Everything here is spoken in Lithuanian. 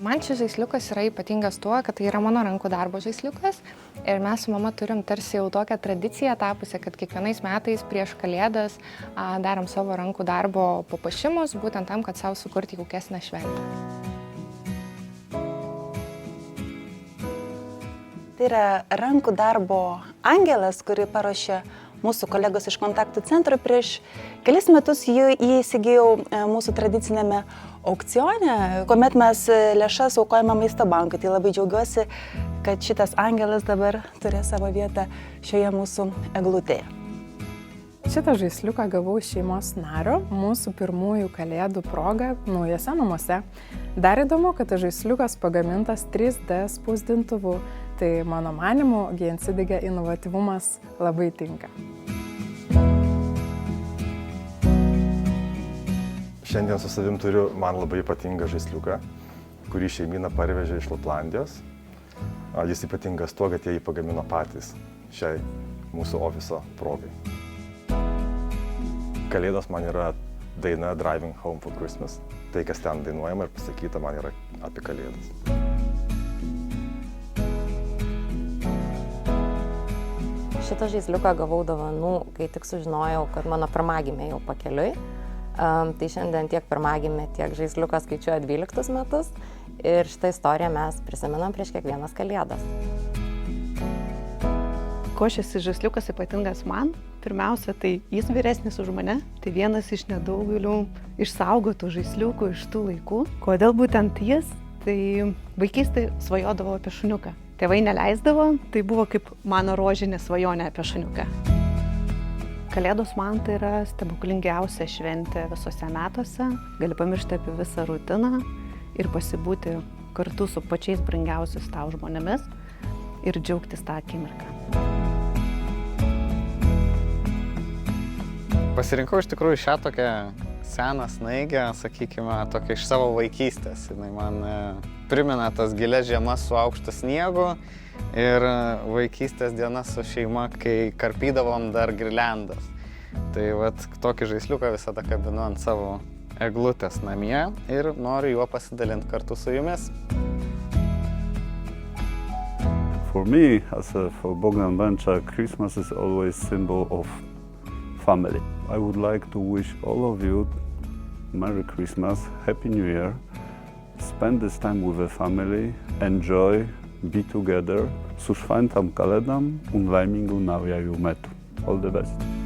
Man šis žaisliukas yra ypatingas tuo, kad tai yra mano rankų darbo žaisliukas ir mes su mama turim tarsi jau tokią tradiciją tapusią, kad kiekvienais metais prieš Kalėdas darom savo rankų darbo papuošimus, būtent tam, kad savo sukurti jaukesnę šventę. Tai yra rankų darbo angelas, kurį paruošė mūsų kolegos iš kontaktų centro. Prieš kelis metus jį įsigijau mūsų tradicinėme aukcione, kuomet mes lėšas aukojame Maisto bankui. Tai labai džiaugiuosi, kad šitas angelas dabar turi savo vietą šioje mūsų eglutėje. Šitą žaisliuką gavau iš šeimos nario mūsų pirmųjų Kalėdų proga naujose namuose. Dar įdomu, kad tas žaisliukas pagamintas 3D spausdintuvu. Tai mano manymu, Gjensidige inovatyvumas labai tinka. Šiandien su savim turiu man labai ypatingą žaisliuką, kurį šeimyna parvežė iš Laplandijos. Jis ypatingas tuo, kad jie jį pagamino patys šiai mūsų ofiso progai. Kalėdos man yra daina Driving Home for Christmas. Tai, kas ten dainuojama ir pasakyta, man yra apie Kalėdas. Šitą žaisliuką gavau dovanų, kai tik sužinojau, kad mano pirmagimė jau pakeliui. Tai šiandien tiek pirmagimė, tiek žaisliukas skaičiuoja 12 metus. Ir šitą istoriją mes prisimenam prieš kiekvienas Kalėdas. Kuo šis žaisliukas ypatingas man? Pirmiausia, tai jis vyresnis už mane. Tai vienas iš nedaugelių išsaugotų žaisliukų iš tų laikų. Kodėl būtent jis? Tai vaikystėje svajodavo apie šuniuką. Tėvai neleisdavo, tai buvo kaip mano rožinė svajonė apie šuniuką. Kalėdos man tai yra stebuklingiausia šventė visose metuose. Gali pamiršti apie visą rutiną ir pasibūti kartu su pačiais brangiausiais tau žmonėmis ir džiaugtis tą akimirką. Pasirinkau iš tikrųjų šią tokią seną snaigę, sakykime, tokia iš savo vaikystės. Jinai man primena tas gilias žiemas su aukštu sniegu ir vaikystės dienas su šeima, kai karpydavom dar girliandas. Tai vat tokį žaisliuką visada kabinu ant savo eglutės namie ir noriu juo pasidalinti kartu su jumis. For me, for Bogdan Benčak, Christmas is always symbol of family. I would like to wish all of you Merry Christmas, Happy New Year. Spend this time with the family, enjoy, be together. Su šventam Kalėdam un laimingu naująjų metų. All the best.